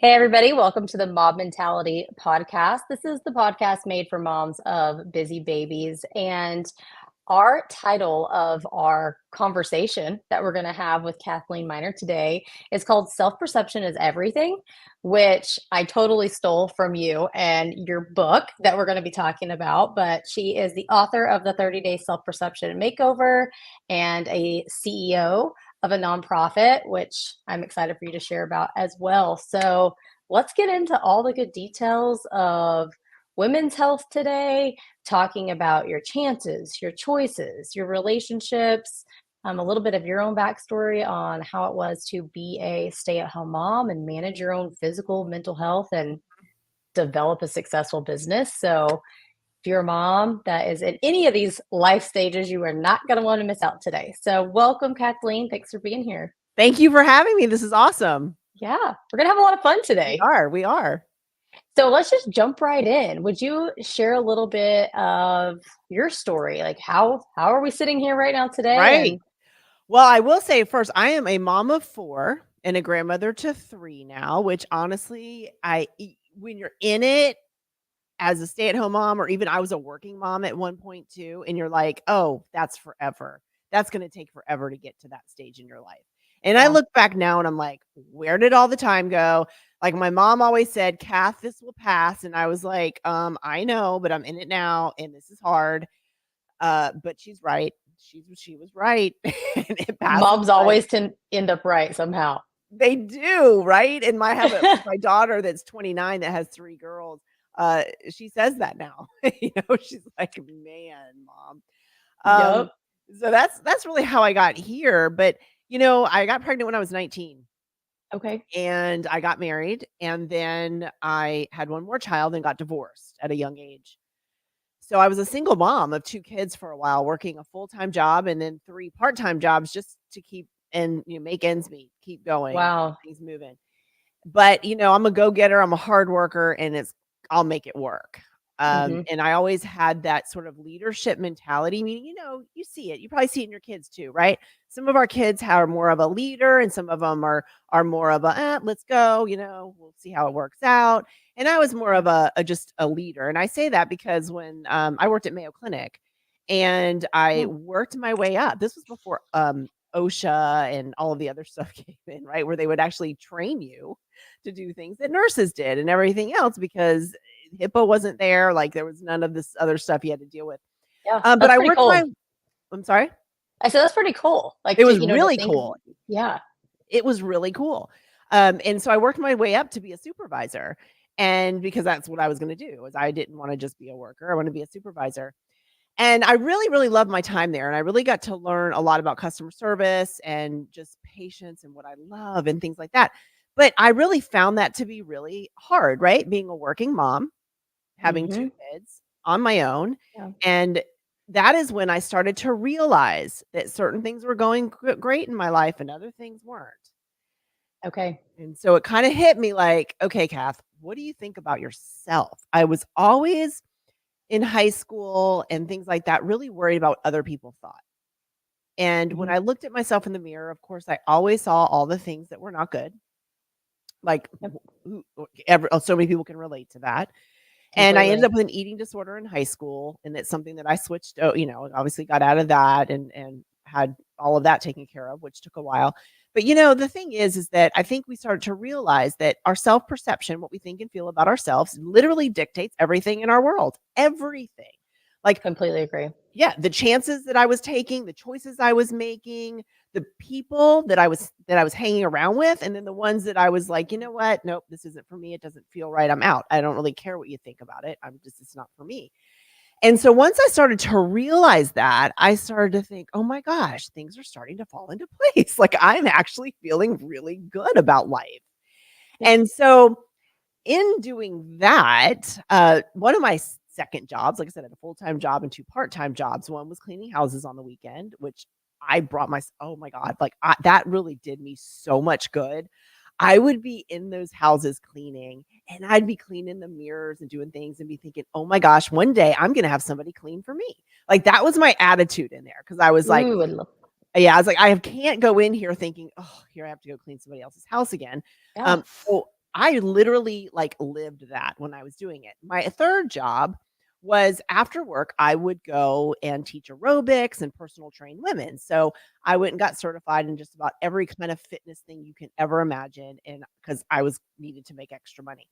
Hey, everybody, welcome to the Mob Mentality podcast. This is the podcast made for moms of busy babies. And our title of our conversation that we're going to have with Cathlene Minor today is called Self Perception is Everything, which I totally stole from you and your book that we're going to be talking about. But she is the author of the 30-Day Self Perception Makeover and a CEO of a nonprofit, which I'm excited for you to share about as well. So let's get into all the good details of women's health today, talking about your chances, your choices, your relationships, a little bit of your own backstory on how it was to be a stay-at-home mom and manage your own physical, mental health, and develop a successful business. So if you're a mom that is in any of these life stages, you are not going to want to miss out today. So welcome, Cathlene. Thanks for being here. Thank you for having me. This is awesome. Yeah, we're going to have a lot of fun today. We are. So let's just jump right in. Would you share a little bit of your story? Like how are we sitting here right now today? Right. Well, I will say first, I am a mom of 4 and a grandmother to 3 now, which honestly, when you're in it as a stay-at-home mom, or even I was a working mom at one point too, and you're like, oh, that's forever. That's going to take forever to get to that stage in your life. And I look back now and I'm like, where did all the time go? Like my mom always said, Kath, this will pass. And I was like, I know, but I'm in it now and this is hard. But she's right. She was right. And it passes. Moms always end up right somehow. They do, right? And I have my daughter that's 29 that has 3 girls. She says that now. She's like, man, mom. Yep. So that's really how I got here. But I got pregnant when I was 19. Okay. And I got married, and then I had one more child and got divorced at a young age. So I was a single mom of 2 kids for a while, working a full-time job and then 3 part-time jobs just to keep and make ends meet, keep going, Wow. things moving. But I'm a go-getter, I'm a hard worker, and I'll make it work. And I always had that sort of leadership mentality, meaning, you see it. You probably see it in your kids too, right? Some of our kids are more of a leader and some of them are more of a, let's go, we'll see how it works out. And I was more of just a leader. And I say that because when I worked at Mayo Clinic and I worked my way up, this was before OSHA and all of the other stuff came in, right? Where they would actually train you to do things that nurses did and everything else because HIPAA wasn't there. Like there was none of this other stuff you had to deal with. Yeah. But I worked I'm sorry. I said, that's pretty cool. Like it was really cool. Yeah. It was really cool. And so I worked my way up to be a supervisor. And because that's what I was going to do is I didn't want to just be a worker. I want to be a supervisor. And I really, really loved my time there. And I really got to learn a lot about customer service and just patience and what I love and things like that. But I really found that to be really hard, right? Being a working mom, having 2 kids on my own. Yeah. And that is when I started to realize that certain things were going great in my life and other things weren't. Okay. And so it kind of hit me like, okay, Kath, what do you think about yourself? I was always in high school and things like that, really worried about what other people thought. And when I looked at myself in the mirror, of course, I always saw all the things that were not good. Like so many people can relate to that. And I ended up with an eating disorder in high school. And it's something that I switched, obviously got out of that and had all of that taken care of, which took a while. But, the thing is that I think we started to realize that our self-perception, what we think and feel about ourselves, literally dictates everything in our world. Everything. Like, completely agree. Yeah. The chances that I was taking, the choices I was making, the people that I was hanging around with, and then the ones that I was like, you know what? Nope, this isn't for me. It doesn't feel right. I'm out. I don't really care what you think about it. It's not for me. And so once I started to realize that, I started to think, oh my gosh, things are starting to fall into place. Like I'm actually feeling really good about life. Yeah. And so in doing that, one of my second jobs, like I said, I had a full-time job and 2 part-time jobs. One was cleaning houses on the weekend, which I brought oh my God, like that really did me so much good. I would be in those houses cleaning and I'd be cleaning the mirrors and doing things and be thinking, oh my gosh, one day I'm going to have somebody clean for me. Like that was my attitude in there. Cause I was like, I can't go in here thinking, oh, here I have to go clean somebody else's house again. Yeah. So I literally like lived that when I was doing it. My third job was after work, I would go and teach aerobics and personal train women. So I went and got certified in just about every kind of fitness thing you can ever imagine. And because I was needed to make extra money.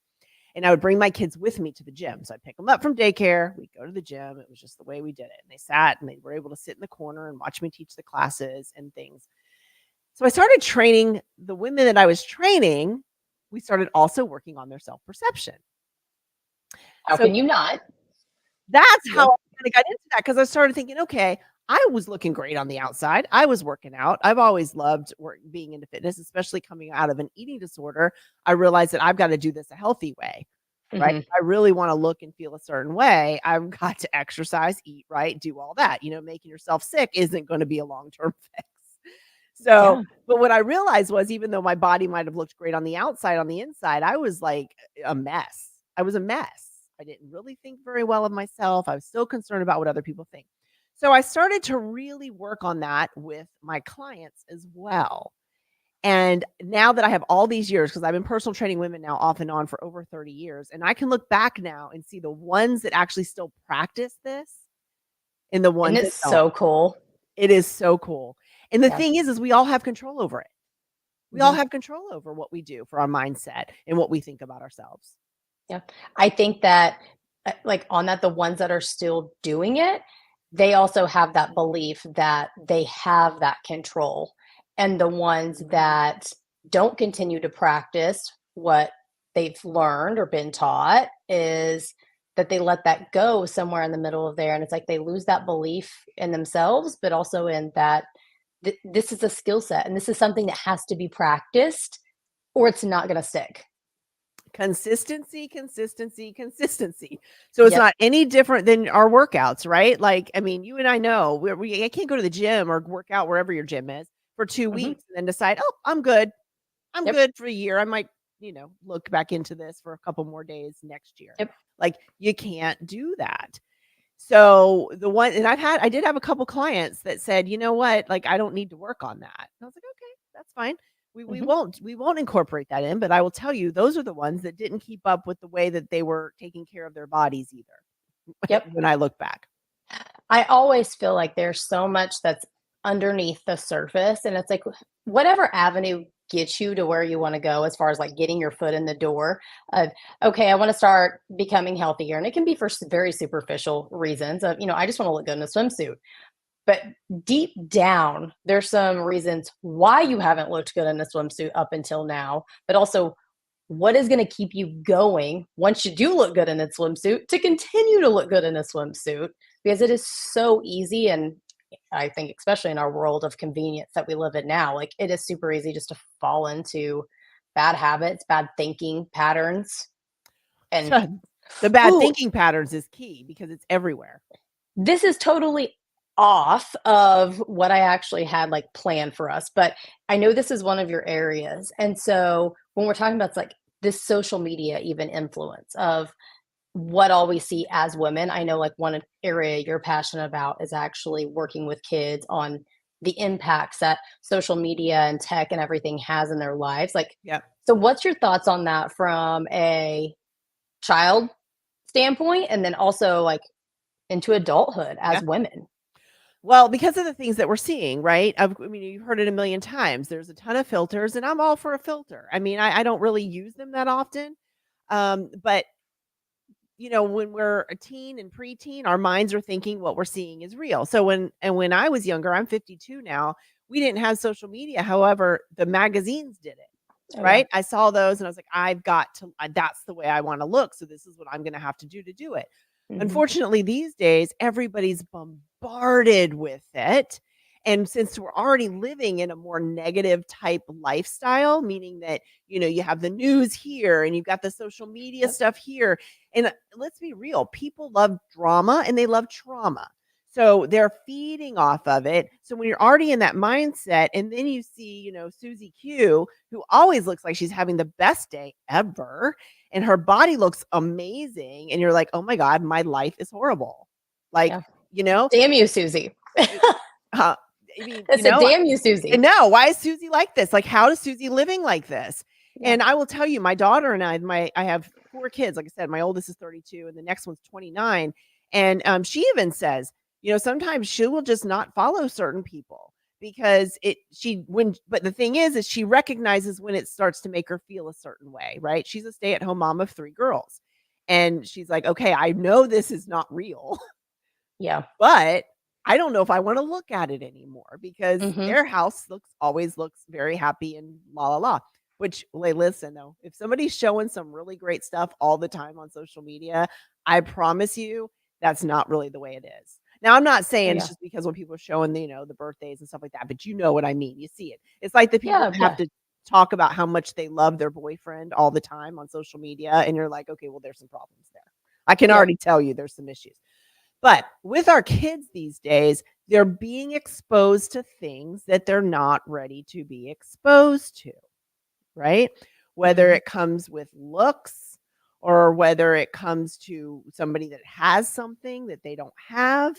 And I would bring my kids with me to the gym. So I'd pick them up from daycare. We'd go to the gym. It was just the way we did it. And they sat and they were able to sit in the corner and watch me teach the classes and things. So I started training the women that I was training. We started also working on their self-perception. How So can you not? that's how Yep. I kind of got into that, because I started thinking, okay, I was looking great on the outside. I was working out. I've always loved being into fitness, especially coming out of an eating disorder. I realized that I've got to do this a healthy way, right? Mhm. I really want to look and feel a certain way. I've got to exercise, eat right, do all that. Making yourself sick isn't going to be a long-term fix. So, Yeah. but what I realized was, even though my body might have looked great on the outside, on the inside, I was like a mess. I was a mess. I didn't really think very well of myself. I was still concerned about what other people think. So I started to really work on that with my clients as well. And now that I have all these years, because I've been personal training women now off and on for over 30 years, and I can look back now and see the ones that actually still practice this and the And ones that it's don't. so cool. It is so cool. And the Yeah. thing is we all have control over it. We all Mhm. have control over what we do for our mindset and what we think about ourselves. Yeah. I think that, like, on that, the ones that are still doing it, they also have that belief that they have that control. And the ones Mhm. that don't continue to practice what they've learned or been taught is that they let that go somewhere in the middle of there. And it's like they lose that belief in themselves, but also in that this is a skill set and this is something that has to be practiced or it's not going to stick. Consistency, consistency, consistency. So it's Yep. not any different than our workouts, right? Like, I mean, you and I know I can't go to the gym or work out wherever your gym is for 2 Hmm. weeks and then decide, oh, I'm good. I'm Yep. good for a year. I might, look back into this for a couple more days next year. Yep. Like, you can't do that. So the one, and I did have a couple clients that said, you know what, like, I don't need to work on that. And I was like, okay, that's fine. Hmm. We won't incorporate that in, but I will tell you, those are the ones that didn't keep up with the way that they were taking care of their bodies either. Yep. When I look back. I always feel like there's so much that's underneath the surface. And it's like whatever avenue gets you to where you want to go, as far as like getting your foot in the door of, okay, I want to start becoming healthier. And it can be for very superficial reasons of, I just want to look good in a swimsuit. But deep down, there's some reasons why you haven't looked good in a swimsuit up until now, but also what is going to keep you going once you do look good in a swimsuit to continue to look good in a swimsuit, because it is so easy. And I think especially in our world of convenience that we live in now, like it is super easy just to fall into bad habits, bad thinking patterns. And So the bad ooh, thinking patterns is key because it's everywhere. this is totally off of what I actually had like planned for us, but I know this is one of your areas. And so when we're talking about like this social media, even influence of what all we see as women, I know like one area you're passionate about is actually working with kids on the impacts that social media and tech and everything has in their lives. Like, Yep. so what's your thoughts on that from a child standpoint and then also like into adulthood Yeah. as women? Well, because of the things that we're seeing, right? I mean, you've heard it a million times. There's a ton of filters, and I'm all for a filter. I mean, I don't really use them that often. But when we're a teen and preteen, our minds are thinking what we're seeing is real. So when I was younger, I'm 52 now, we didn't have social media. However, the magazines did it. Oh yeah. Right? I saw those and I was like, I've got to, that's the way I want to look. So this is what I'm going to have to do it. Hmm. Unfortunately, these days, everybody's bombarded with it. And since we're already living in a more negative type lifestyle, meaning that, you have the news here and you've got the social media Yep. stuff here. And let's be real, people love drama and they love trauma. So they're feeding off of it. So when you're already in that mindset, and then you see, Susie Q, who always looks like she's having the best day ever, and her body looks amazing, and you're like, oh my God, my life is horrible. Like, Yeah. you know, Damn you, Susie. uh, I mean, I said, damn you, I Susie. know, why is Susie like this? Like, how is Susie living like this? Yeah. And I will tell you, my daughter and I have 4 kids. Like I said, my oldest is 32 and the next one's 29. And she even says, sometimes she will just not follow certain people because but the thing is she recognizes when it starts to make her feel a certain way, right? She's a stay-at-home mom of 3 girls. And she's like, okay, I know this is not real, Yeah. but I don't know if I wanna look at it anymore because Mhm. their house always looks very happy and la la la. Which, wait, listen though, if somebody's showing some really great stuff all the time on social media, I promise you that's not really the way it is. Now, I'm not Oh, saying it's yeah. just because when people are showing the birthdays and stuff like that, but you know what I mean. You see it. It's like the people Yeah, that have yeah. to talk about how much they love their boyfriend all the time on social media, and you're like, "Okay, well, there's some problems there." I can Yep. already tell you there's some issues. But with our kids these days, they're being exposed to things that they're not ready to be exposed to, right? Whether Mhm. it comes with looks or whether it comes to somebody that has something that they don't have,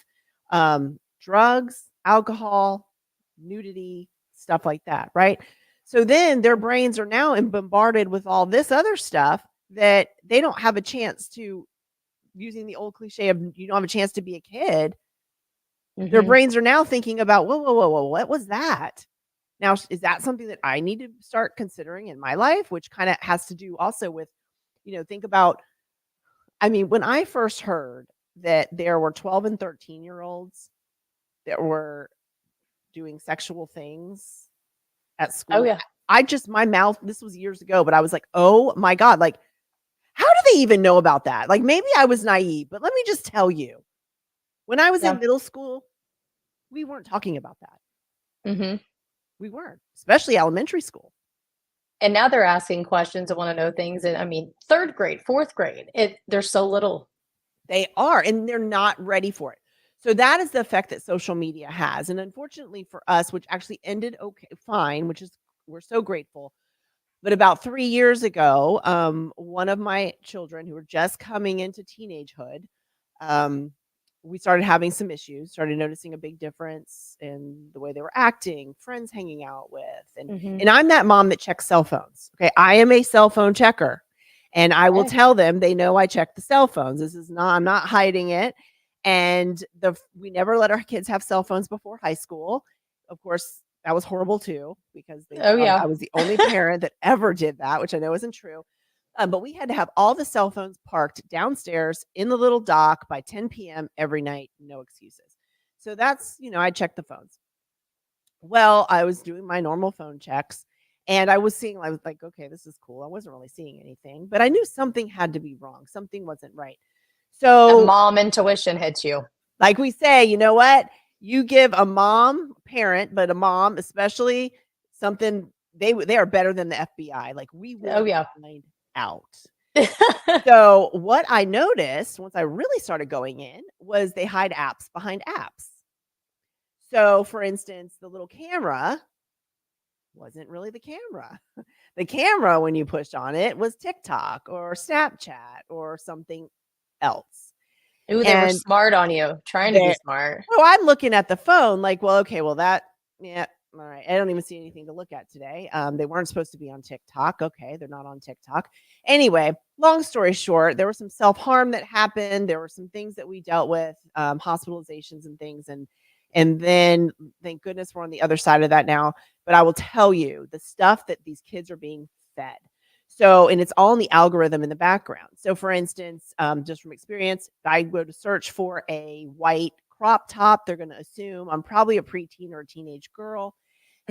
drugs, alcohol, nudity, stuff like that, right? So then their brains are now bombarded with all this other stuff that they don't have a chance to, using the old cliche of you don't have a chance to be a kid. Their Mhm. brains are now thinking about, whoa, whoa, whoa, whoa, what was that? Now, is that something that I need to start considering in my life? Which kind of has to do also with, think about, I mean, when I first heard that there were 12 and 13-year-olds that were doing sexual things at Oh, school, yeah. I just, my mouth, this was years ago, but I was like, oh my God, like, how do they even know about that? Like, maybe I was naive, but let me just tell you, when I was in Yeah. middle school, we weren't talking about that. Mhm. We weren't, especially elementary school. And now they're asking questions and wanna know things, and I mean, 3rd grade, 4th grade, there's so little. They are, and they're not ready for it. So that is the effect that social media has. And unfortunately for us, which actually ended okay, fine, which is we're so grateful. But about 3 years ago, one of my children who were just coming into teenagehood, um, we started having some issues, started noticing a big difference in the way they were acting, friends hanging out with, Mhm. and I'm that mom that checks cell phones. Okay, I am a cell phone checker, and I will Okay. tell them they know I check the cell phones. This is not, I'm not hiding it. And we never let our kids have cell phones before high school. Of course, that was horrible too because they Oh, thought yeah. I was the only parent that ever did that, which I know isn't true. But we had to have all the cell phones parked downstairs in the little dock by 10 p.m. every night, no excuses. So that's, I checked the phones. Well, I was doing my normal phone checks and I was like, okay, this is cool. I wasn't really seeing anything, but I knew something had to be wrong. Something wasn't right. That So, mom intuition hits you. like we say, you know what? You give a mom, parent, but a mom especially something, they are better than the FBI. Like we Oh, will yeah. find out. So, what I noticed once I really started going in was they hide apps behind apps. So, for instance, the little camera wasn't really the camera. The camera, when you pushed on it, was TikTok or Snapchat or something else. Ooh, they were And smart on you, trying to be they smart. oh, I'm looking at the phone like, well, okay, well, yeah, all right. I don't even see anything to look at today. They weren't supposed to be on TikTok. Okay, they're not on TikTok. Anyway, long story short, there was some self-harm that happened. There were some things that we dealt with, hospitalizations and things, and then thank goodness we're on the other side of that now. But I will tell you the stuff that these kids are being fed. So, and it's all in the algorithm in the background. So, for instance, just from experience, if I go to search for a white crop top, they're going to assume I'm probably a preteen or a teenage girl.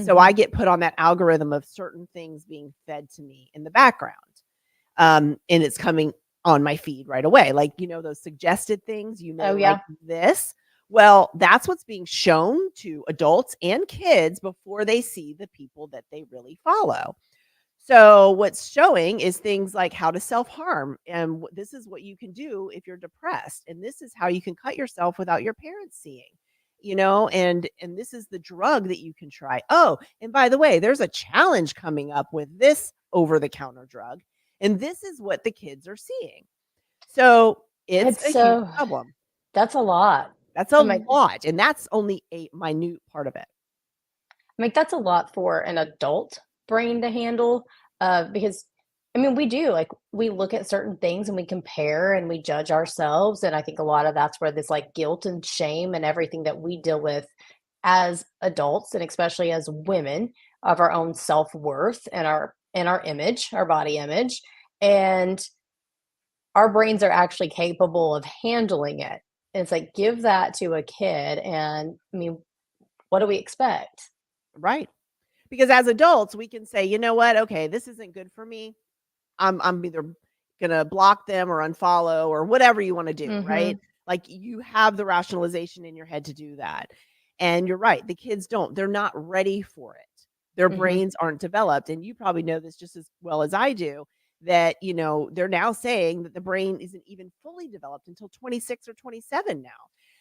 So Mhm. I get put on that algorithm of certain things being fed to me in the background. And it's coming on my feed right away. Like, those suggested things, Oh, like yeah. this. Well, that's what's being shown to adults and kids before they see the people that they really follow. So what's showing is things like how to self-harm, and this is what you can do if you're depressed, and this is how you can cut yourself without your parents seeing. And this is the drug that you can try. Oh, and by the way, there's a challenge coming up with this over-the-counter drug, and this is what the kids are seeing. So it's It's a huge so problem. that's a lot. That's a I'm like lot, and that's only a minute part of it. that's a lot for an adult brain to handle. Because I mean, we do like we look at certain things and we compare and we judge ourselves. And I think a lot of that's where this like guilt and shame and everything that we deal with as adults and especially as women of our own self-worth and our image, our body image. And our brains are actually capable of handling it. And it's like give that to a kid and I mean, what do we expect? Right. Because as adults, we can say, "You know what? Okay, this isn't good for me. I'm either gonna block them or unfollow or whatever you wanna do," right? Mhm. Like, you have the rationalization in your head to do that. And you're right, the kids don't. They're not ready for it. Their Mhm. brains aren't developed, and you probably know this just as well as I do, that, they're now saying that the brain isn't even fully developed until 26 or 27 now.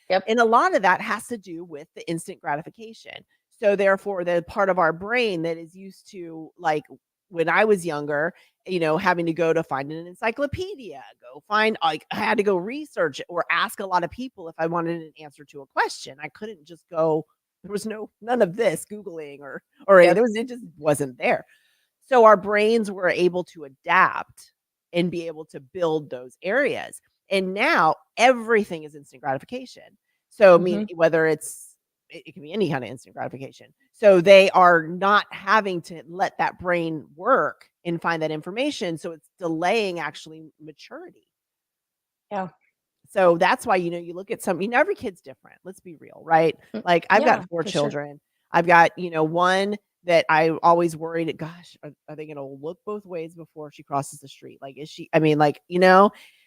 Yep. And a lot of that has to do with the instant gratification. So therefore, the part of our brain that is used to, like, when I was younger, having to go to find an encyclopedia, go find, like, I had to go research or ask a lot of people if I wanted an answer to a question. I couldn't just go, there was none of this Googling or any, Yep. it just wasn't there. So our brains were able to adapt and be able to build those areas. And now everything is instant gratification. So, I mean, Mhm. whether it can be any kind of instant gratification. So they are not having to let that brain work and find that information. So it's delaying actually maturity. Yeah. So that's why, you look at every kid's different. Let's be real, right? Mm. Like I've got Yeah, 4 for sure. children. I've got, one that I always worried, gosh, are they going to look both ways before she crosses the street? Like, is she, I mean, like,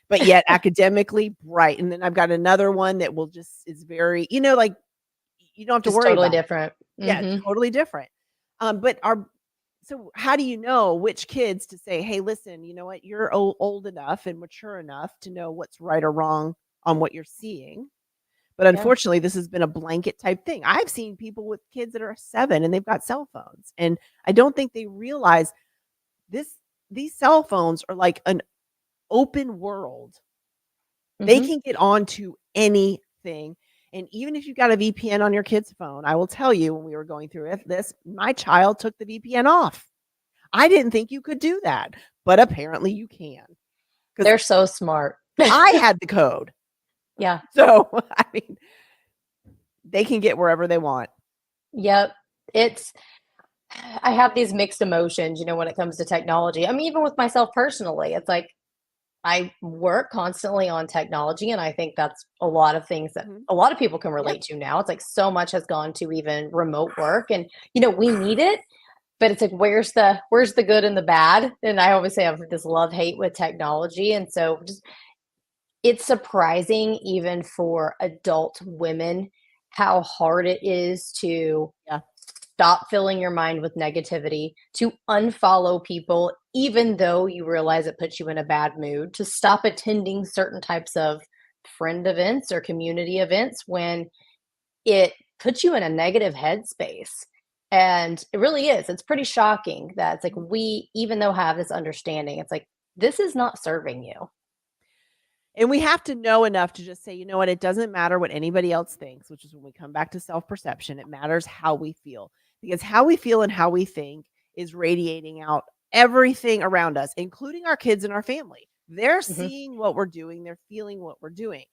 but yet academically bright. And then I've got another one that is very, like, you don't have to Just worry totally about it. different. Yeah, it's Mhm. totally different. But so how do you know which kids to say, "Hey, listen, you know what? You're old enough and mature enough to know what's right or wrong on what you're seeing." But Yeah. unfortunately, this has been a blanket type thing. I've seen people with kids that are 7 and they've got cell phones, and I don't think they realize this these cell phones are like an open world. They Mhm. can get onto anything, and even if you've got a VPN on your kid's phone, I will tell you when we were going through this, my child took the VPN off. I didn't think you could do that, but apparently you can, because They're so smart. I had the code. Yeah. So, I mean, they can get wherever they want. Yep. It's I have these mixed emotions, when it comes to technology. I mean, even with myself personally, it's like I work constantly on technology, and I think that's a lot of things that Mhm. a lot of people can Yep. relate to now. It's like so much has gone to even remote work, and we need it, but it's like where's the good and the bad? And I always say I have this love hate with technology, and so just it's surprising even for adult women how hard it is to Yeah. stop filling your mind with negativity, to unfollow people, even though you realize it puts you in a bad mood, to stop attending certain types of friend events or community events when it puts you in a negative headspace. And it really is. It's pretty shocking that it's like Mhm. we, even though have this understanding, it's like this is not serving you. And we have to know enough to just say, "You know what? It doesn't matter what anybody else thinks," which is when we come back to self-perception. It matters how we feel, because how we feel and how we think is radiating out everything around us, including our kids and our family. They're Hmm. seeing what we're doing, they're feeling what we're doing.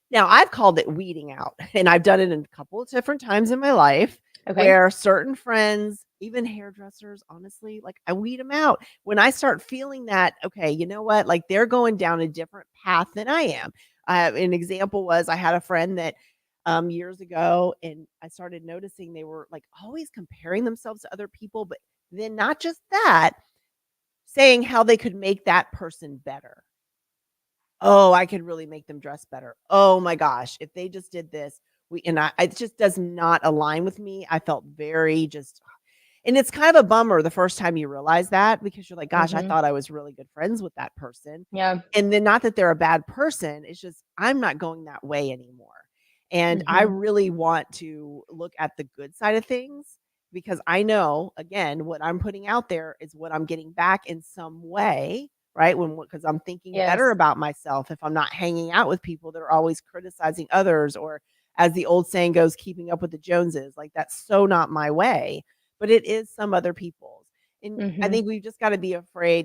Now, I've called it weeding out, and I've done it in a couple of different times in my life Okay. where certain friends, even hairdressers, honestly, like, I weed them out. When I start feeling that, okay, you know what? Like, they're going down a different path than I am. An example was I had a friend that years ago, and I started noticing they were like always comparing themselves to other people, but then not just that, saying how they could make that person better. Oh, I could really make them dress better. Oh my gosh, if they just did this, it just does not align with me. I felt very just, and it's kind of a bummer the first time you realize that, because you're like, gosh, I Hmm. thought I was really good friends with that person. Yeah. And then not that they're a bad person, it's just I'm not going that way anymore. And I Hmm. really want to look at the good side of things, because I know, again, what I'm putting out there is what I'm getting back in some way, right? Because I'm thinking better Yes. about myself if I'm not hanging out with people that are always criticizing others, or, as the old saying goes, keeping up with the Joneses. Like, that's so not my way, but it is some other people's. And I Mhm. think we've just gotta be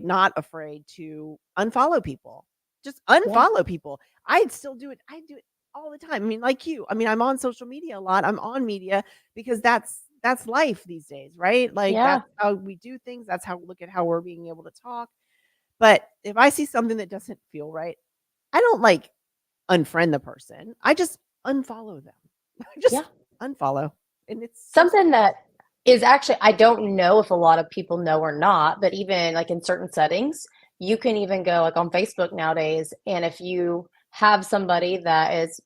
not afraid to unfollow people. Just Yeah. unfollow people. I'd still do it. I do it all the time. I mean, like you. I mean, I'm on social media a lot. I'm on media because that's life these days, right? Like Yeah. that's how we do things. That's how look at how we're being able to talk. But if I see something that doesn't feel right, I don't like unfriend the person. I just unfollow them. I Yeah. just unfollow. And it's so Something that is actually I don't know if a lot of people know or not, but even, like, in certain settings, you can even go, like, on Facebook nowadays, and if you have somebody that is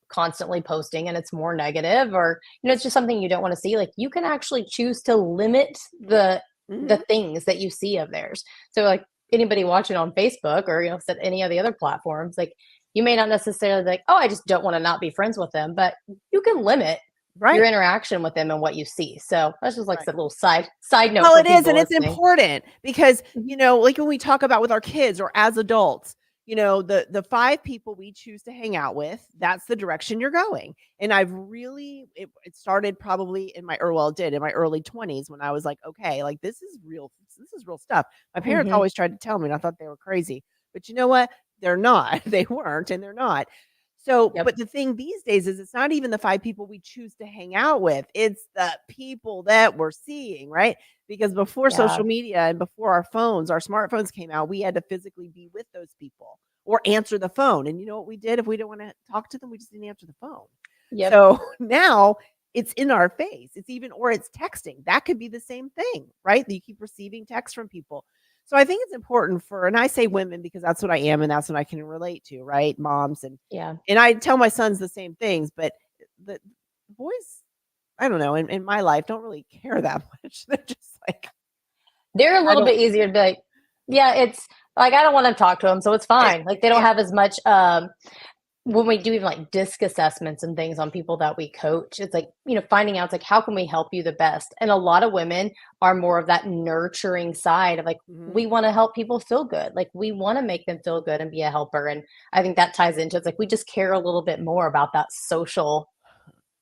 constantly posting and it's more negative or, it's just something you don't wanna see, like, you can actually choose to limit the mhm, things that you see of theirs. So, like, anybody watching on Facebook or, said any of the other platforms, like, you may not necessarily be like, "Oh, I just don't wanna not be friends with them," but you can limit your right. interaction with them and what you see. So, that's just, like, Right. a little side note Well, for it is, people and it's listening. important because, Mhm. like when we talk about with our kids or as adults, the 5 people we choose to hang out with, that's the direction you're going. And I've really it started probably in my well, it did in my early 20s when I was like, "Okay, like this is real stuff." My parents Mhm. always tried to tell me, and I thought they were crazy. But you know what? They're not. They weren't, and they're not. So, Yep. but the thing these days is it's not even the 5 people we choose to hang out with. It's the people that we're seeing, right? Because before Yeah. social media and before our smartphones came out, we had to physically be with those people or answer the phone. And you know what we did if we didn't want to talk to them? We just didn't answer the phone. Yep. So now it's in our face. It's even, or it's texting. That could be the same thing, right? That you keep receiving texts from people. So I think it's important and I say women because that's what I am and that's what I can relate to, right? Moms Yeah. and I tell my sons the same things, but the boys, I don't know, in my life don't really care that much. They're just like, They're a I little don't bit easier to be like, "Yeah, it's like, I don't wanna talk to them, so it's fine." Like, they don't yeah, have as much, when we do even, like, disc assessments and things on people that we coach, it's like, finding out, it's like, how can we help you the best? And a lot of women are more of that nurturing side of, like, mhm, we wanna help people feel good, like, we wanna make them feel good and be a helper, and I think that ties into it's like, we just care a little bit more about that social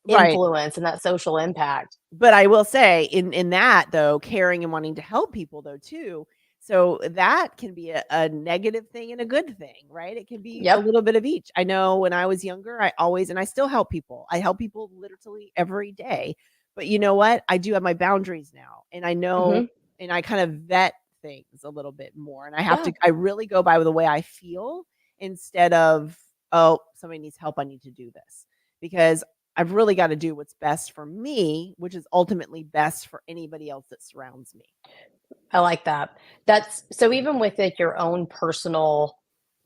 right. influence and that social impact. But I will say in that though, caring and wanting to help people though too, so that can be a negative thing and a good thing, right? It can be a Yep. little bit of each. I know when I was younger, I always and I still help people. I help people literally every day. But you know what? I do have my boundaries now, and I know Mhm. and I kind of vet things a little bit more, and Yeah. I really go by the way I feel instead of, "Oh, somebody needs help, I need to do this." Because I've really gotta do what's best for me, which is ultimately best for anybody else that surrounds me. I like that. That's so even with, like, your own personal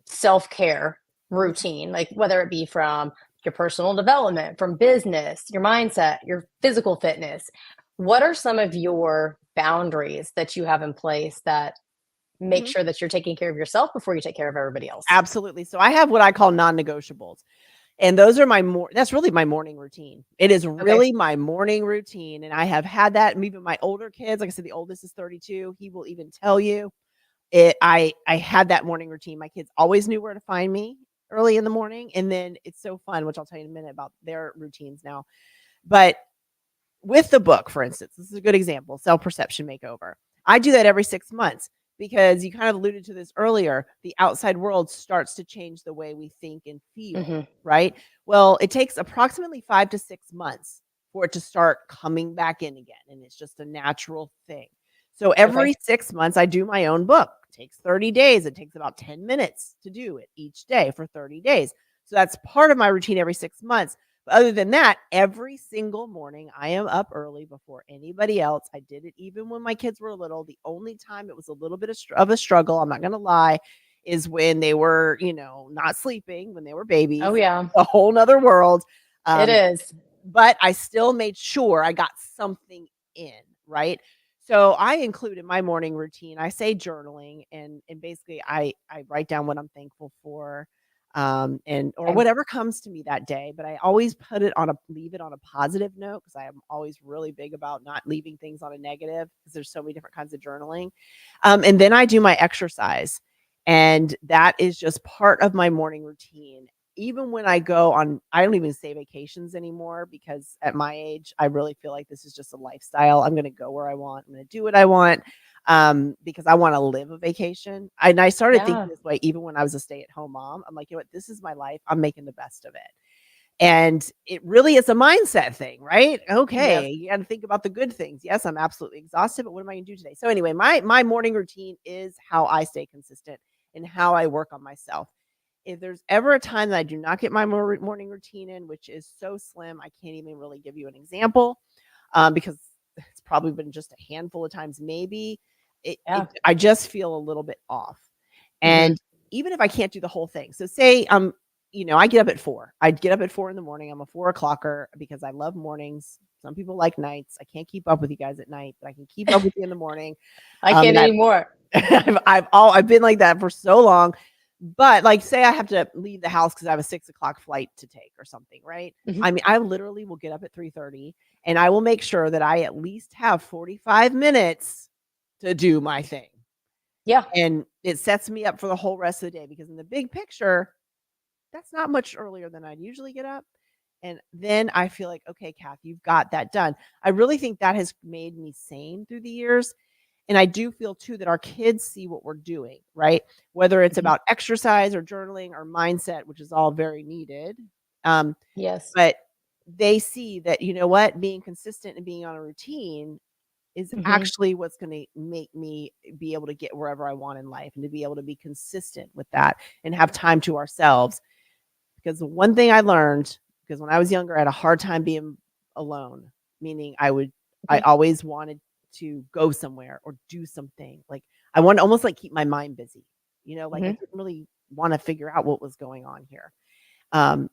self-care Mhm, routine, like, whether it be from your personal development, from business, your mindset, your physical fitness, what are some of your boundaries that you have in place that make mhm. sure that you're taking care of yourself before you take care of everybody else? Absolutely. So I have what I call non-negotiables, and those are that's really my morning routine. It is Okay. really my morning routine, and I have had that, and even my older kids, like I said, the oldest is 32, he will even tell you I had that morning routine. My kids always knew where to find me early in the morning, and then it's so fun, which I'll tell you in a minute about their routines now. But with the book, for instance, this is a good example, Self-Perception Makeover. I do that every 6 months because you kind of alluded to this earlier, the outside world starts to change the way we think and feel, Mhm. right? Well, it takes approximately 5 to 6 months for it to start coming back in again, and it's just a natural thing. So Okay. every 6 months, I do my own book. It takes 30 days. It takes about 10 minutes to do it each day for 30 days. So that's part of my routine every 6 months. But other than that, every single morning, I am up early before anybody else. I did it even when my kids were little. The only time it was a little bit of a struggle, I'm not gonna lie, is when they were, not sleeping, when they were Oh, babies, yeah. a whole 'nother world. It Um, is. but I still made sure I got something in, right? So I include in my morning routine, I say journaling and basically I write down what I'm thankful for and or Okay. whatever comes to me that day, but I always leave it on a positive note because I am always really big about not leaving things on a negative because there's so many different kinds of journaling. And then I do my exercise and that is just part of my morning routine even when I go on I don't even say vacations anymore because at my age, I really feel like this is just a lifestyle. I'm gonna go where I want. I'm gonna do what I want. because I want to live a vacation. And I started thinking Yeah. this way even when I was a stay-at-home mom. I'm like, you know what, this is my life. I'm making the best of it. And it really is a mindset thing, right? Okay, Yep. you got to think about the good things. Yes, I'm absolutely exhausted, but what am I going to do today? So anyway, my morning routine is how I stay consistent and how I work on myself. If there's ever a time that I do not get my morning routine in, which is so slim, I can't even really give you an example, because it's probably been just a handful of times, maybe. Yeah. I just feel a little bit off. Mhm. And even if I can't do the whole thing, so say I get up at 4. I'd get up at 4 in the morning. I'm a 4 o'clocker because I love mornings. Some people like nights. I can't keep up with you guys at night, but I can keep up with you in the morning. I can't And anymore. I've been like that for so long. But like, say I have to leave the house because I have a 6 o'clock flight to take or something, right? Mhm. I mean, I literally will get up at 3:30 and I will make sure that I at least have 45 minutes to do my thing. Yeah. And it sets me up for the whole rest of the day because in the big picture, that's not much earlier than I'd usually get up. And then I feel like, okay, Kath, you've got that done. I really think that has made me sane through the years. And I do feel too that our kids see what we're doing, right? Whether it's Mhm. about exercise or journaling or mindset, which is all very needed. Um, Yes. but they see that, you know what, being consistent and being on a routine is Mhm. actually what's going to make me be able to get wherever I want in life and to be able to be consistent with that and have time to ourselves. Because the one thing I learned, because when I was younger, I had a hard time being alone, meaning I Mhm. always wanted to go somewhere or do something. Like I want to almost like keep my mind busy, like I Mhm. didn't really want to figure out what was going on here. Um,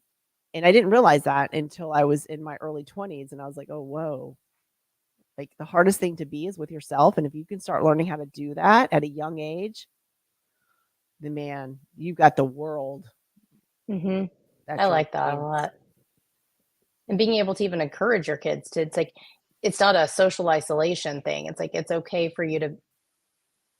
and I didn't realize that until I was in my early 20s. And I was like, oh, whoa. Like the hardest thing to be is with yourself. And if you can start learning how to do that at a young age, then man, you got the world Mhm. I at your like that a hands. lot. And being able to even encourage your kids to, it's like, it's not a social isolation thing. It's like, it's okay for you to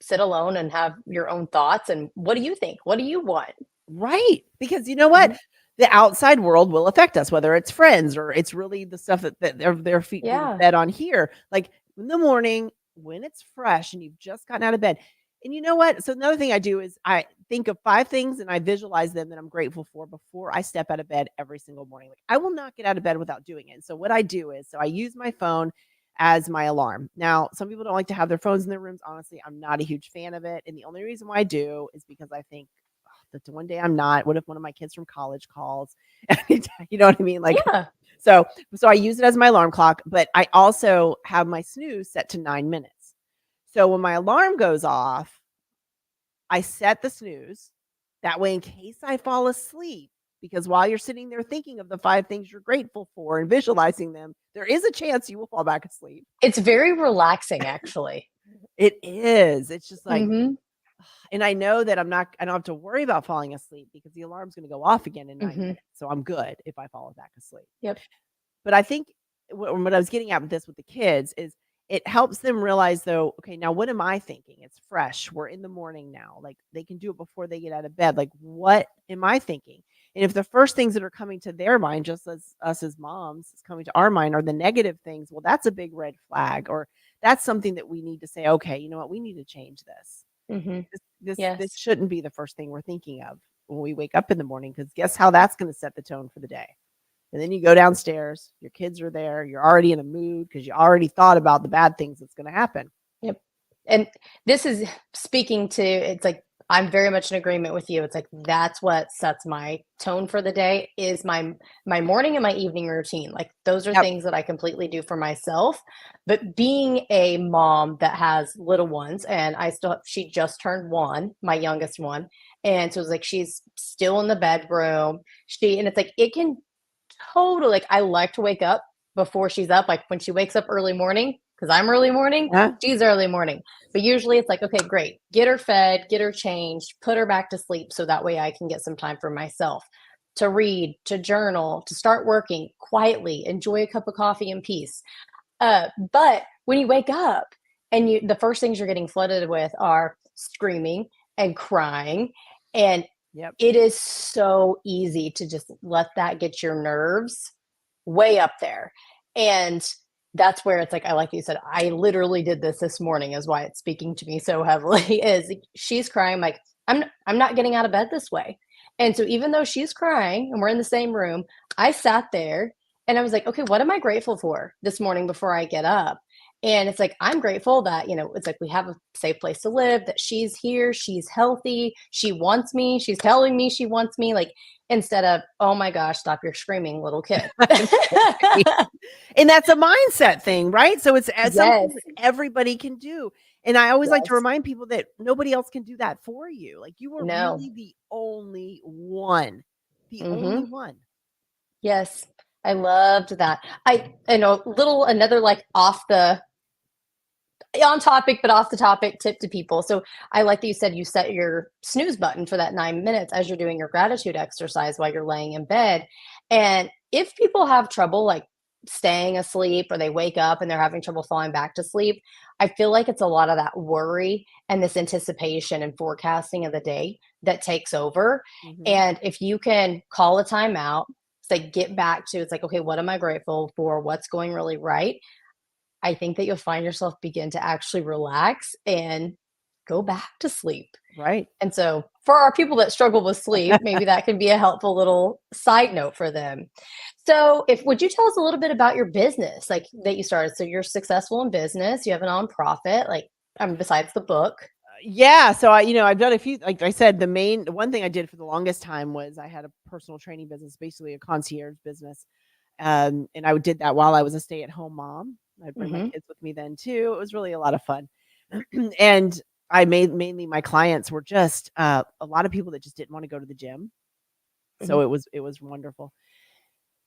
sit alone and have your own thoughts. And what do you think? What do you want? Right, because you know what? Mhm. The outside world will affect us, whether it's friends or it's really the stuff that their feet being Yeah. fed on here. Like in the morning when it's fresh and you've just gotten out of bed. And you know what? So another thing I do is I think of 5 things and I visualize them that I'm grateful for before I step out of bed every single morning. Like I will not get out of bed without doing it. So what I do is I use my phone as my alarm. Now, some people don't like to have their phones in their rooms. Honestly, I'm not a huge fan of it. And the only reason why I do is because I think that one day I'm not. What if one of my kids from college calls? You know what I mean? Like, Yeah. so I use it as my alarm clock, but I also have my snooze set to 9 minutes. So when my alarm goes off, I set the snooze. That way, in case I fall asleep, because while you're sitting there thinking of the 5 things you're grateful for and visualizing them, there is a chance you will fall back asleep. It's very relaxing, actually. It is. It's just like, Mhm. and I know that I don't have to worry about falling asleep because the alarm's gonna go off again in 9 Mhm. minutes. So I'm good if I fall back asleep. Yep. But I think what I was getting at with this with the kids is it helps them realize though, okay, now what am I thinking? It's fresh. We're in the morning now. Like they can do it before they get out of bed. Like, what am I thinking? And if the first things that are coming to their mind, just as us as moms, is coming to our mind are the negative things, well, that's a big red flag, or that's something that we need to say, okay, you know what, we need to change this. Mhm. This Yes. shouldn't be the first thing we're thinking of when we wake up in the morning, because guess how that's going to set the tone for the day. And then you go downstairs, your kids are there, you're already in a mood because you already thought about the bad things that's going to happen. Yep. And this is speaking to, it's like, I'm very much in agreement with you. It's like that's what sets my tone for the day is my morning and my evening routine. Like those are Yep. things that I completely do for myself. But being a mom that has little ones, and she just turned 1, my youngest one. And so it's like she's still in the bedroom. And it's like it can totally, like, I like to wake up before she's up, like when she wakes up early morning, because I'm early morning, Yeah. she's early morning. But usually it's like, okay, great, get her fed, get her changed, put her back to sleep so that way I can get some time for myself to read, to journal, to start working quietly, enjoy a cup of coffee in peace. But when you wake up and the first things you're getting flooded with are screaming and crying, and Yep. it is so easy to just let that get your nerves way up there. And that's where it's like, I like you said, I literally did this morning is why it's speaking to me so heavily is she's crying. I'm like, I'm not getting out of bed this way. And so even though she's crying and we're in the same room, I sat there and I was like, okay, what am I grateful for this morning before I get up? And it's like, I'm grateful that, it's like we have a safe place to live, that she's here, she's healthy, she wants me, she's telling me she wants me. Like, instead of, oh my gosh, stop your screaming, little kid. And that's a mindset thing, right? So it's something Yes. that everybody can do. And I always like to Yes. remind people that nobody else can do that for you. Like you are No. really the only one. The only Mhm. one. Yes. I loved that. I know little another like off the on topic but off the topic tip to people. So I like that you said you set your snooze button for that 9 minutes as you're doing your gratitude exercise while you're laying in bed. And if people have trouble like staying asleep or they wake up and they're having trouble falling back to sleep, I feel like it's a lot of that worry and this anticipation and forecasting of the day that takes over. Mhm. And if you can call a timeout, say get back to it's like, okay, what am I grateful for? What's going really right? I think that you'll find yourself begin to actually relax and go back to sleep. Right. And so, for our people that struggle with sleep, maybe that can be a helpful little side note for them. So, if would you tell us a little bit about your business, like that you started? So, you're successful in business, you have a nonprofit, like besides the book. Yeah, so I've done a few like I said, the one thing I did for the longest time was I had a personal training business, basically a concierge business. And I did that while I was a stay-at-home mom. I'd bring my Hmm. kids with me then too. It was really a lot of fun. And I made mainly my clients were just a lot of people that just didn't want to go to the gym. So Hmm. it was wonderful.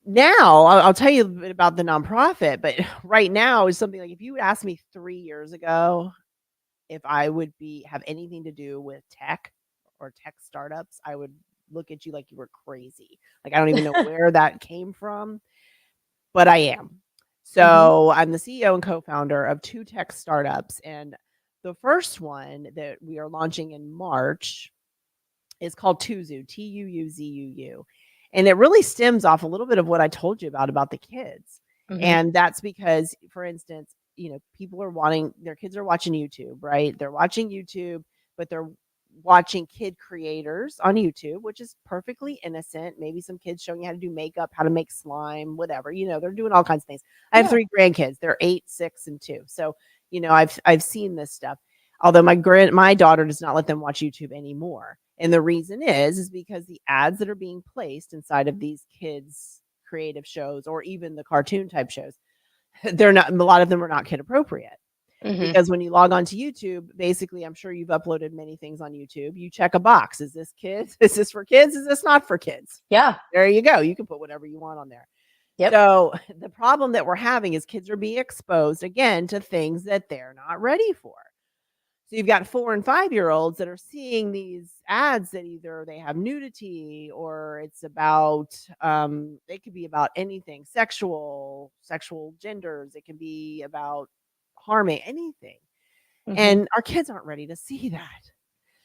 Now I'll tell you a bit about the nonprofit, but right now is something like if you asked me 3 years ago if I would have anything to do with tech or tech startups, I would look at you like you were crazy. Like I don't even know where that came from, but I am. Hmm. So I'm the CEO and co-founder of two tech startups. And the first one that we are launching in March is called Tuzu, Tuuzuu. And it really stems off a little bit of what I told you about the kids. Hmm. And that's because, for instance, people are their kids are watching YouTube, right? They're watching YouTube, but they're watching kid creators on YouTube, which is perfectly innocent. Maybe some kids showing you how to do makeup, how to make slime, whatever. They're doing all kinds of things. I have Yeah. three grandkids. They're 8, 6, and 2. So, I've seen this stuff. Although my daughter does not let them watch YouTube anymore. And the reason is because the ads that are being placed inside of these kids creative shows or even the cartoon type shows, they're not a lot of them are not kid appropriate. Hmm. Because when you log on to YouTube, basically, I'm sure you've uploaded many things on YouTube. You check a box. Is this kids? Is this for kids? Is this not for kids? Yeah. There you go. You can put whatever you want on there. Yep. So the problem that we're having is kids are being exposed again to things that they're not ready for. So you've got 4 and 5-year-olds that are seeing these ads that either they have nudity or it's about it could be about anything sexual genders, it can be about harming anything. Hmm. And our kids aren't ready to see that.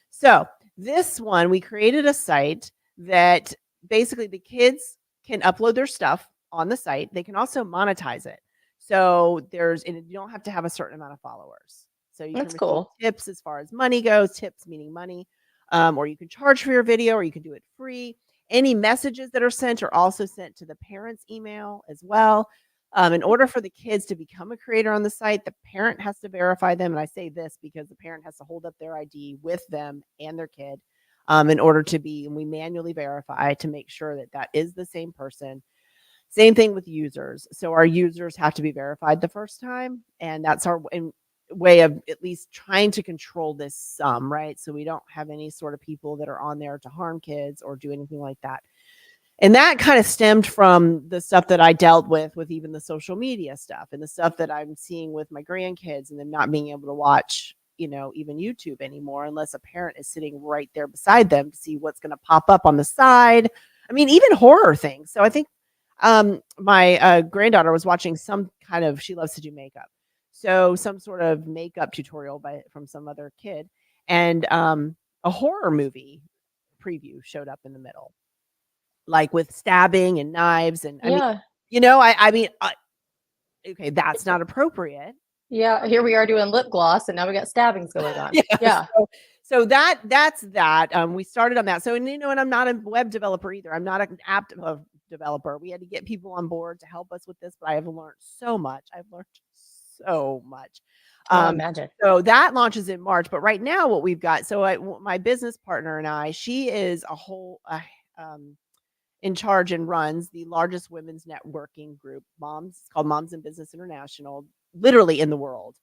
So, this one we created a site that basically the kids can upload their stuff on the site. They can also monetize it. So, and you don't have to have a certain amount of followers. So, you can That's receive cool. tips as far as money goes, tips meaning money, or you can charge for your video or you can do it free. Any messages that are sent are also sent to the parents' email as well. In order for the kids to become a creator on the site, the parent has to verify them. And I say this because the parent has to hold up their ID with them and their kid in order and we manually verify to make sure that that is the same person. Same thing with users. So our users have to be verified the first time. And that's our way of at least trying to control this some, right? So we don't have any sort of people that are on there to harm kids or do anything like that. And that kind of stemmed from the stuff that I dealt with even the social media stuff and the stuff that I'm seeing with my grandkids and them not being able to watch, even YouTube anymore unless a parent is sitting right there beside them to see what's going to pop up on the side. I mean, even horror things. So I think my granddaughter was watching she loves to do makeup. So some sort of makeup tutorial from some other kid and a horror movie preview showed up in the middle like with stabbing and knives and I mean, Yeah. you know, I mean, Okay, that's not appropriate. Yeah, here we are doing lip gloss, and now we got stabbings going on. Yeah, Yeah. so that's that. We started on that. So, and and I'm not a web developer either. I'm not an app developer. We had to get people on board to help us with this, but I have learned so much. I've learned so much. Oh, Um, imagine. so that launches in March. But right now, what we've got, my business partner and I, she is um, in charge and runs the largest women's networking group, Moms. It's called Moms in Business International, literally in the world.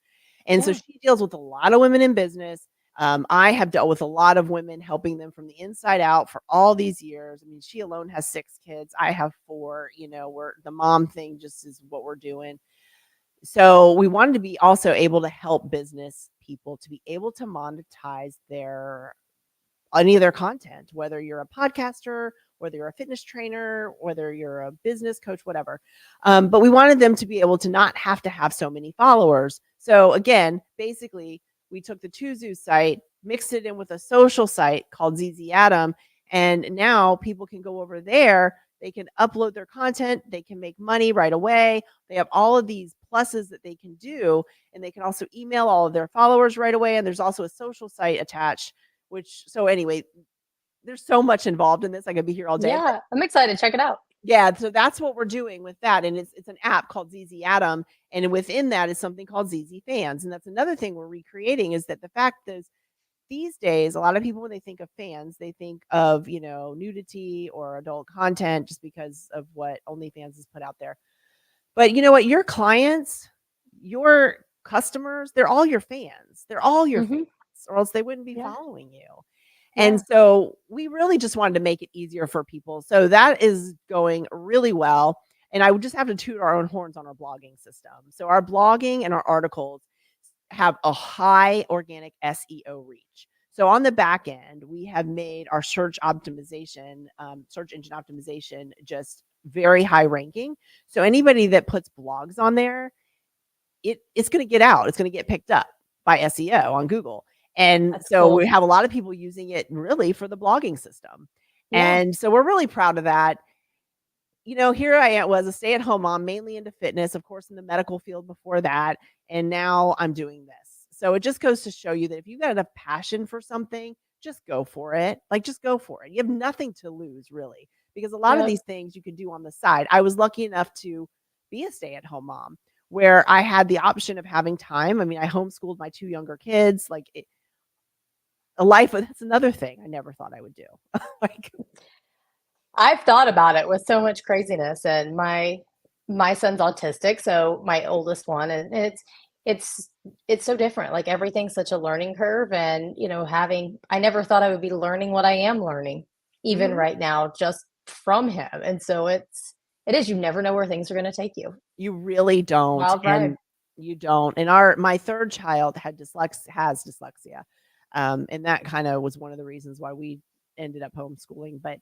And so Yeah. she deals with a lot of women in business. I have dealt with a lot of women, helping them from the inside out for all these years. I mean, she alone has 6 kids. I have 4. We're the mom thing just is what we're doing. So we wanted to be also able to help business people to be able to monetize their any of their content, whether you're a podcaster, whether you're a fitness trainer, whether you're a business coach, whatever. But we wanted them to be able to not have to have so many followers. So again, basically, we took the Tuzu site, mixed it in with a social site called ZZ Adam, and now people can go over there. They can upload their content. They can make money right away. They have all of these pluses that they can do, and they can also email all of their followers right away. And there's also a social site attached, which, so anyway, there's so much involved in this. I could be here all day, but Yeah, I'm excited. Check it out. yeah, so that's what we're doing with that. And it's an app called ZZ Adam. And within that is something called ZZ Fans. And that's another thing we're recreating, is that the fact that these days, a lot of people, when they think of fans, they think of, nudity or adult content, just because of what OnlyFans has put out there. But you know what? Your clients, your customers, they're all your fans. They're all your fans, Mhm. or else they wouldn't be Yeah. following you. And Yeah. so we really just wanted to make it easier for people. So that is going really well. And I would just have to toot our own horns on our blogging system. So our blogging and our articles have a high organic SEO reach. So on the back end, we have made our search optimization, search engine optimization, just very high ranking. So anybody that puts blogs on there, it's going to get out. It's going to get picked up by SEO on Google. And That's so we cool. have a lot of people using it really for the blogging system. Yeah. And so we're really proud of that. Here I was a stay-at-home mom, mainly into fitness, of course, in the medical field before that. And now I'm doing this. So it just goes to show you that if you've got enough passion for something, just go for it. Like, just go for it. You have nothing to lose, really, because a lot of Yep. these things you can do on the side. I was lucky enough to be a stay-at-home mom where I had the option of having time. I mean, I homeschooled my 2 younger kids. Like, a life, that's another thing I never thought I would do. Like, I've thought about it with so much craziness, and my son's autistic, so my oldest one, and it's it's so different. Like everything's such a learning curve, and having I never thought I would be learning what I am learning, even mhm. right now, just from him. And so it is, you never know where things are going to take you. You really don't, Wild ride. and you don't. And my 3rd child has dyslexia, and that kinda was one of the reasons why we ended up homeschooling. But,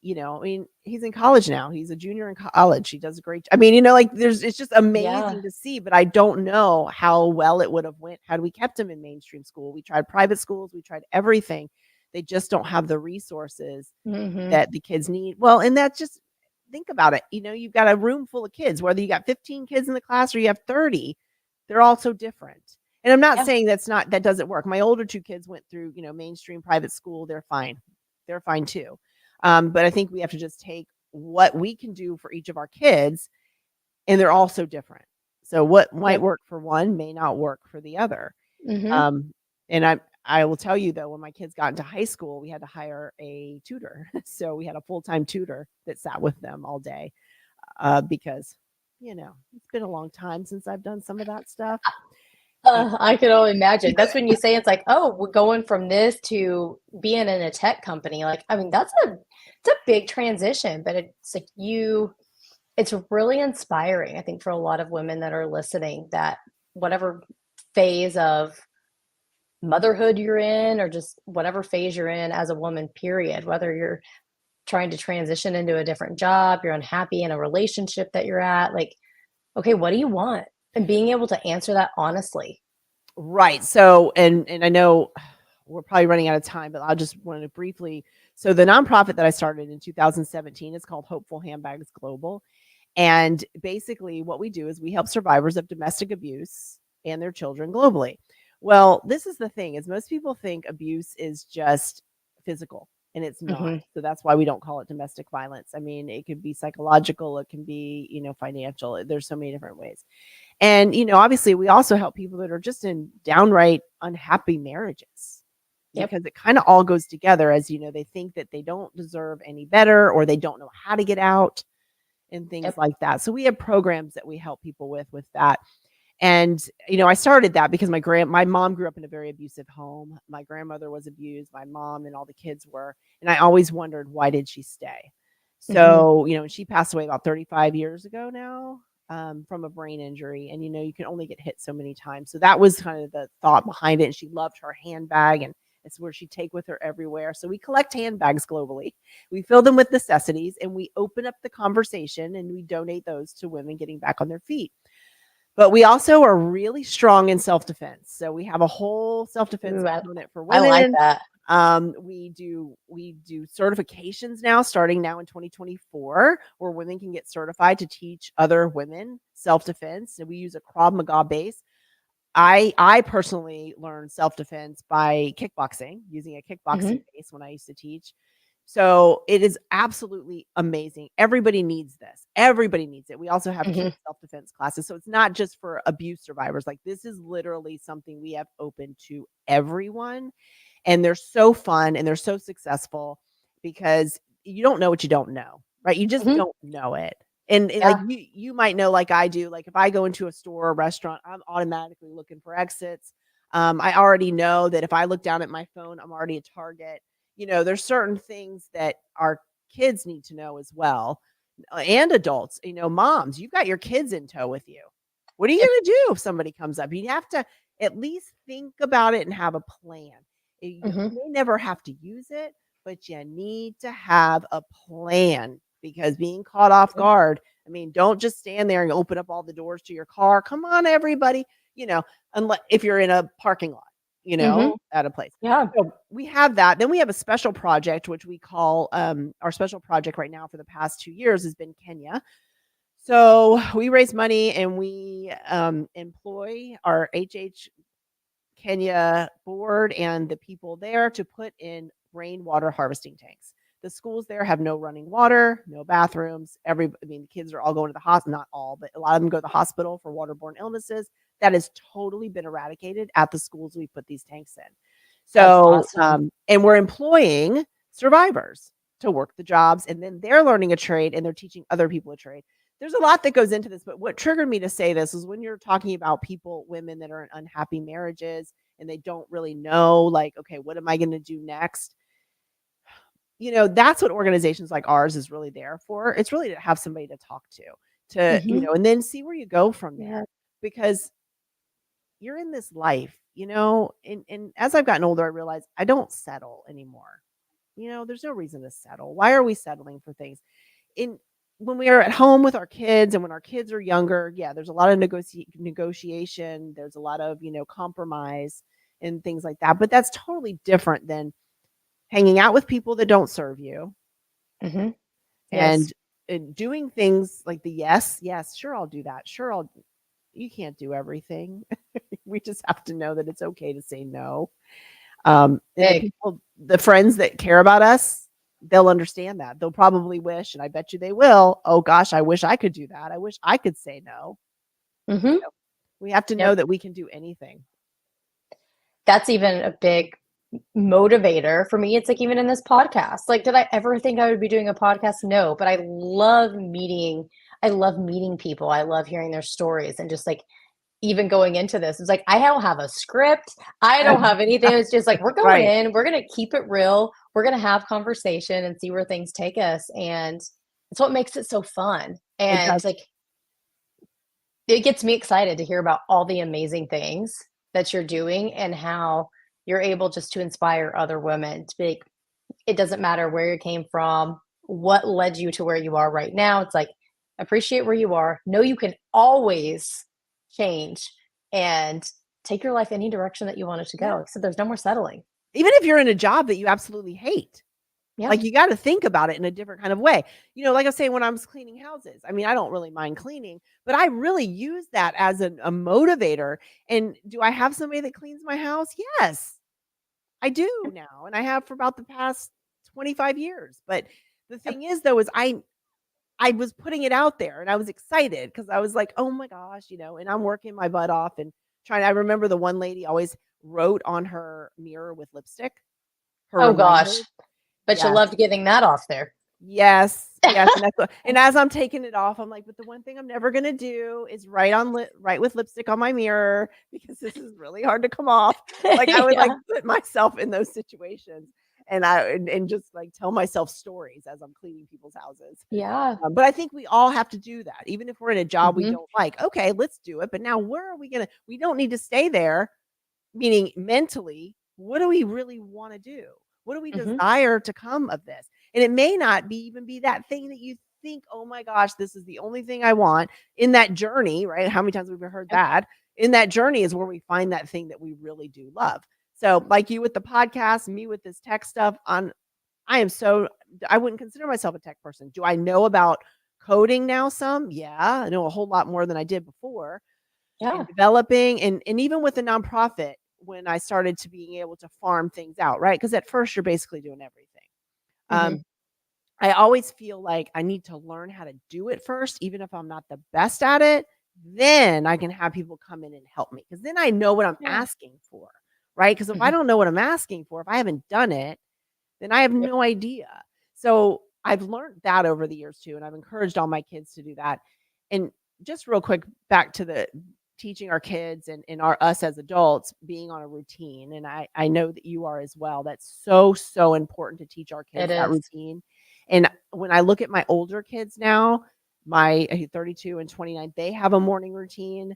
I mean, he's in college now. He's a junior in college. He does a great, I mean, like, it's just Yeah. amazing to see. But I don't know how well it would have went had we kept him in mainstream school. We tried private schools, we tried everything. They just don't have the resources Hmm. that the kids need. Well, and that's just, think about it. You've got a room full of kids, whether you got 15 kids in the class or you have 30, they're all so different. And I'm not Yeah. saying that doesn't work. My older 2 kids went through, mainstream private school. They're fine. They're fine too. But I think we have to just take what we can do for each of our kids, and they're all so different. So what might Yep. work for one may not work for the other. Hmm. Um, and I will tell you though, when my kids got into high school, we had to hire a tutor. So we had a full-time tutor that sat with them all day, because, it's been a long time since I've done some of that stuff. Uh, I could only imagine. That's when you say it's like, oh, we're going from this to being in a tech company. Like, I mean, it's a big transition, but it's like it's really inspiring, I think, for a lot of women that are listening, that whatever phase of motherhood you're in, or just whatever phase you're in as a woman, period, whether you're trying to transition into a different job, you're unhappy in a relationship that you're at, like, okay, what do you want? And being able to answer that honestly. right. So, and I know we're probably running out of time, but I just wanted to briefly. So the nonprofit that I started in 2017 is called Hopeful Handbags Global. And basically what we do is we help survivors of domestic abuse and their children globally. Well, this is the thing is most people think abuse is just physical, and it's not. Mhm. So that's why we don't call it domestic violence. I mean, it could be psychological, it can be, financial. There's so many different ways. And, obviously we also help people that are just in downright unhappy marriages, Yep. because it kind of all goes together. As they think that they don't deserve any better, or they don't know how to get out and things Yep. like that. So we have programs that we help people with that. And I started that because my mom grew up in a very abusive home. My grandmother was abused, my mom and all the kids were, and I always wondered, why did she stay? Mhm. So, she passed away about 35 years ago now, from a brain injury. And you can only get hit so many times. So that was kind of the thought behind it. And she loved her handbag, and it's where she'd take with her everywhere. So we collect handbags globally. We fill them with necessities, and we open up the conversation, and we donate those to women getting back on their feet. But we also are really strong in self-defense. So we have a whole self-defense Ooh, component for I like women. that. We do certifications now, starting now in 2024, where women can get certified to teach other women self-defense. And we use a Krav Maga base. I personally learned self-defense by kickboxing, using a kickboxing Mhm. base when I used to teach. So it is absolutely amazing. Everybody needs this. Everybody needs it. We also have Mhm. kids self-defense classes. So it's not just for abuse survivors. Like, this is literally something we have open to everyone. And they're so fun and they're so successful, because you don't know what you don't know, right? You just Mhm. don't know it. And like Yeah. you might know, like I do, like if I go into a store or restaurant, I'm automatically looking for exits. I already know that if I look down at my phone, I'm already a target. There's certain things that our kids need to know as well, and adults. Moms, you've got your kids in tow with you. What are you Yep. going to do if somebody comes up? You have to at least think about it and have a plan. You Mhm. may never have to use it, but you need to have a plan, because being caught off Yep. guard, I mean, don't just stand there and open up all the doors to your car. Come on, everybody, you know, unless if you're in a parking lot, Mhm. at a place. Yeah. So we have that. Then we have a special project, which we call our special project right now for the past 2 years has been Kenya. So we raise money, and we employ our HH Kenya board and the people there to put in rainwater harvesting tanks. The schools there have no running water, no bathrooms. The kids are all going to the hospital, not all, but a lot of them go to the hospital for waterborne illnesses. That has totally been eradicated at the schools we put these tanks in. That's So, awesome. and we're employing survivors to work the jobs, and then they're learning a trade and they're teaching other people a trade. There's a lot that goes into this, but what triggered me to say this is when you're talking about women that are in unhappy marriages, and they don't really know, like, okay, what am I going to do next? That's what organizations like ours is really there for. It's really to have somebody to talk to, Mhm. and then see where you go from Yeah. there, because you're in this life, and as I've gotten older, I realize I don't settle anymore. There's no reason to settle. Why are we settling for things? In When we are at home with our kids, and when our kids are younger, yeah, there's a lot of negotiation. There's a lot of, compromise and things like that. But that's totally different than hanging out with people that don't serve you, Mhm. Yes. and, doing things like yes, sure, I'll do that. Sure, you can't do everything. We just have to know that it's okay to say no. And Big. the friends that care about us, they'll understand that. They'll probably wish, and I bet you they will, oh gosh, I wish I could do that. I wish I could say no. Mhm. We have to know Yep. that we can do anything. That's even a big motivator for me. It's like even in this podcast. Like, did I ever think I would be doing a podcast? No, but I love meeting people. I love hearing their stories and just like even going into this, it's like I don't have a script. I don't have anything. It's just like we're going Right. in, we're gonna keep it real, we're gonna have conversation and see where things take us. And it's what makes it so fun. It And does. like it gets me excited to hear about all the amazing things that you're doing and how you're able just to inspire other women to be like, it doesn't matter where you came from, what led you to where you are right now. It's like, appreciate where you are. Know you can always change and take your life any direction that you want it to Yeah. go. So there's no more settling. Even if you're in a job that you absolutely hate, Yeah. Like, you gotta think about it in a different kind of way. Like I was saying, when I was cleaning houses, I mean, I don't really mind cleaning, but I really use that as a motivator. And do I have somebody that cleans my house? Yes, I do now, and I have for about the past 25 years. But the Yep. thing is, though, is I was putting it out there, and I was excited because I was like, "Oh my gosh," and I'm working my butt off and I remember the one lady always wrote on her mirror with lipstick, her Oh gosh. reminders. But you Yes. loved getting that off there. Yes, yes, and that's what and as I'm taking it off, I'm like, "But the one thing I'm never gonna do is write with lipstick on my mirror because this is really hard to come off." Like, I would, like, Yeah. put myself in those situations, and just, like, tell myself stories as I'm cleaning people's houses. Yeah. But I think we all have to do that, even if we're in a job we Mhm. don't like. Okay, let's do it, but now where are we don't need to stay there, meaning mentally, what do we really wanna do? What do we Mhm. desire to come of this? And it may not be even be that thing that you think, "Oh my gosh, this is the only thing I want." In that journey, right? How many times have we heard Yep. that? In that journey is where we find that thing that we really do love. So, like you with the podcast, me with this tech stuff on I am so I wouldn't consider myself a tech person. Do I know about coding now some? Yeah, I know a whole lot more than I did before, and Yeah. developing and even with a nonprofit when I started to being able to farm things out, right? Because at first you're basically doing everything. Mhm. Um, I always feel like I need to learn how to do it first, even if I'm not the best at it. Then I can have people come in and help me because then I know what I'm Yeah. asking for, right? Because if I Mhm. don't know what I'm asking for, if I haven't done it, then I have Yep. no idea. So I've learned that over the years too, and I've encouraged all my kids to do that. And just real quick, back to the teaching our kids and our us as adults being on a routine. And I know that you are as well. That's so, so important to teach our It kids that is. routine. And when I look at my older kids now, my 32 and 29, they have a morning routine.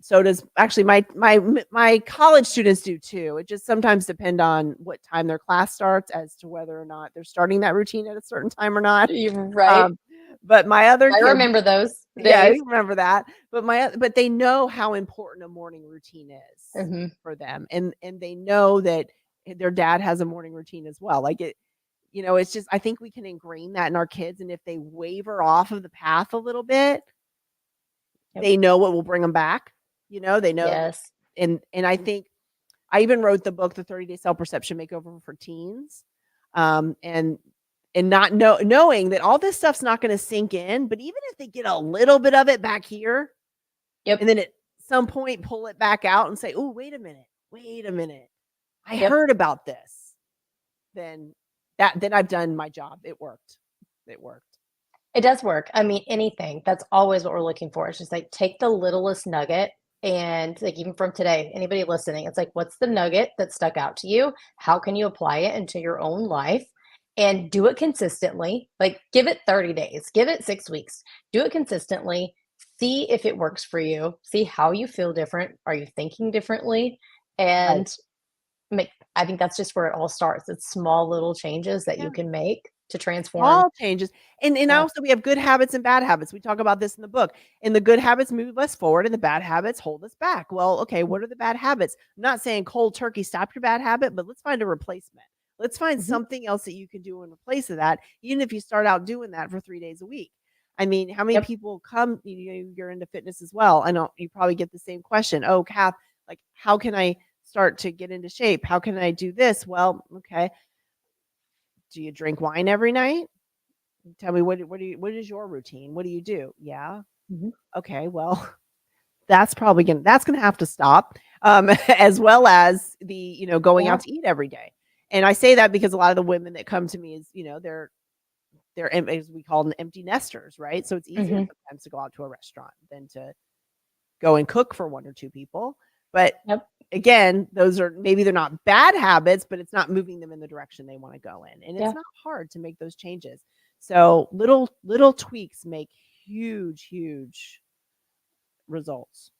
So does actually my college students do too. It just sometimes depend on what time their class starts as to whether or not they're starting that routine at a certain time or not. You're right. Um, but my other I kids, remember those yeah, I days. remember that. But they know how important a morning routine is Mhm. for them, and they know that their dad has a morning routine as well. Like it, it's just I think we can ingrain that in our kids, and if they waver off of the path a little bit, Yep. they know what will bring them back. They know, Yes. and I think I even wrote the book, The 30-Day Self-Perception Makeover for Teens, and not knowing that all this stuff's not gonna sink in, but even if they get a little bit of it back here, Yep. and then at some point pull it back out and say, "Oh, wait a minute, I Yep. heard about this," then then I've done my job. It worked. It worked. It does work. I mean, anything. That's always what we're looking for. It's just like take the littlest nugget and like even from today, anybody listening, it's like, what's the nugget that stuck out to you? How can you apply it into your own life? And do it consistently. Like give it 30 days, give it 6 weeks, do it consistently. See if it works for you. See how you feel different. Are you thinking differently? Right. And make, I think that's just where it all starts. It's small little changes that you Yeah. can make to transform. Small changes. And Yeah. also we have good habits and bad habits. We talk about this in the book. And the good habits move us forward and the bad habits hold us back. Well, okay, what are the bad habits? I'm not saying cold turkey stop your bad habit, but let's find a replacement. Let's find Mhm. something else that you can do in place of that, even if you start out doing that for 3 days a week. I mean, how many Yep. people come, you're into fitness as well. I know you probably get the same question. Oh, Kath, like how can I start to get into shape? How can I do this? Well, okay. Do you drink wine every night? Tell me what is your routine? What do you do? Yeah. Mhm. Okay. Well, that's gonna have to stop. As well as the, going Yeah. out to eat every day. And I say that because a lot of the women that come to me is, as we call them empty nesters, right? So it's easier Mhm. sometimes to go out to a restaurant than to go and cook for one or two people. But Yep. again, those are maybe they're not bad habits, but it's not moving them in the direction they want to go in. And it's Yeah. not hard to make those changes. So little tweaks make huge, huge results.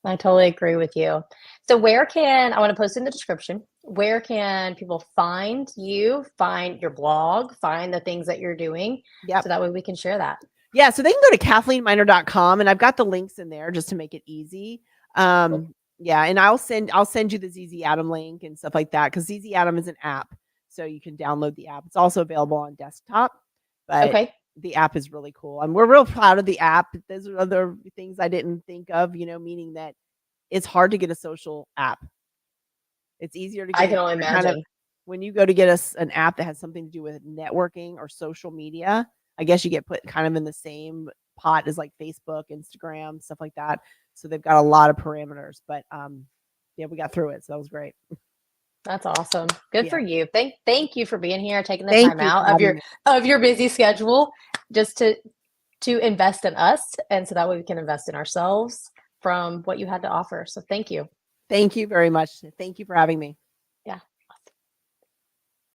I totally agree with you. So where can I want to post in the description, where can people find you, find your blog, find the things that you're doing Yep. so that way we can share that? Yeah, so they can go to KathleenMinor.com and I've got the links in there just to make it easy. Cool. Yeah, and I'll send you the ZZ Atom link and stuff like that because ZZ Atom is an app. So you can download the app. It's also available on desktop, but Okay. the app is really cool. And we're real proud of the app. There's other things I didn't think of, meaning that it's hard to get a social app. It's easier to I get can it only kind of imagine. when you go to get an app that has something to do with networking or social media. I guess you get put kind of in the same pot as like Facebook, Instagram, stuff like that. So they've got a lot of parameters, but yeah, we got through it. So that was great. That's awesome. Good Yeah. for you. Thank you for being here, taking the Thank time you for out having me. of your busy schedule just to invest in us, and so that way we can invest in ourselves from what you had to offer. So thank you. Thank you very much. Thank you for having me.